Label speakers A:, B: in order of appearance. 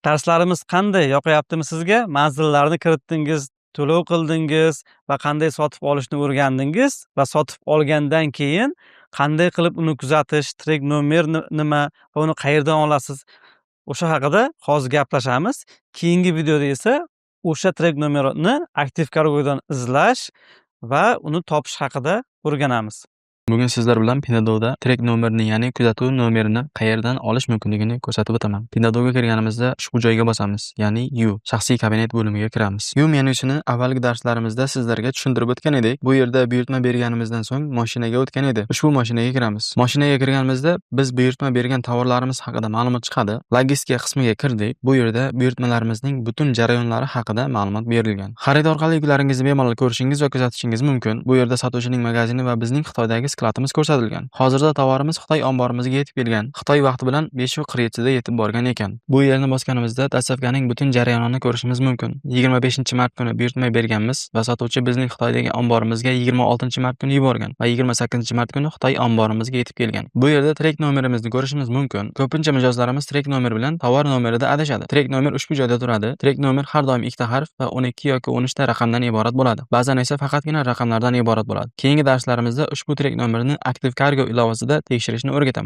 A: Darslarimiz qanday yoqayaptimi sizga? Manzillarni kiritdingiz, to'lov qildingiz va qanday sotib olishni o'rgandingiz va sotib olgandan keyin qanday qilib uni kuzatish, trek nomer nima va uni qayerdan olasiz? O'sha haqida hozir gaplashamiz. Keyingi videoda esa o'sha trek nomerini aktiv kargodan izlash va uni topish haqida o'rganamiz.
B: Bugun sizlar bilan Pinadovda trek nomerini, ya'ni kuzatuv nomerini qayerdan olish mumkinligini ko'rsatib o'taman. Pinadovga kirganimizda ushbu joyga bosamiz, ya'ni U shaxsiy kabinet bo'limiga kiramiz. U menyusini avvalgi darslarimizda sizlarga tushuntirib o'tgan edik. Bu yerda buyurtma berganimizdan so'ng mashinaga o'tgan edi. Ushbu mashinaga kiramiz. Mashinaga kirganimizda biz buyurtma bergan tovarlarimiz haqida ma'lumot chiqadi. Logistika qismiga kirdik. Bu yerda buyurtmalarimizning butun jarayonlari haqida ma'lumot berilgan. Xarid orqali yuklaringizni bemalol ko'rishingiz va kuzatishingiz mumkin. Bu yerda sotuvchining magazini va bizning Xitoydagi skladimiz ko'rsatilgan. Hozirda tovarimiz Xitoy omborimizga yetib kelgan. Xitoy vaqti bilan 5:47 da yetib borgan ekan. Bu yerni bosganimizda dastavkaning butun jarayonini ko'rishimiz mumkin. 25-mart kuni buyurtma berganmiz va sotuvchi bizning Xitoydagi omborimizga 26-mart kuni yuborgan va 28-mart kuni Xitoy omborimizga yetib kelgan. Bu yerda trek nomerimizni ko'rishimiz mumkin. Ko'pincha mijozlarimiz trek nomer bilan tovar nomerida adashadi. Trek nomer ushbu joyda turadi. Trek nomer har doim ikkita harf va 12 yoki 13 ta raqamdan iborat bo'ladi. Ba'zan esa faqatgina raqamlardan iborat bo'ladi. Keyingi darslarimizda ushbu trek nomerini aktiv kargo ilovasida tekshirishni o'rgataman.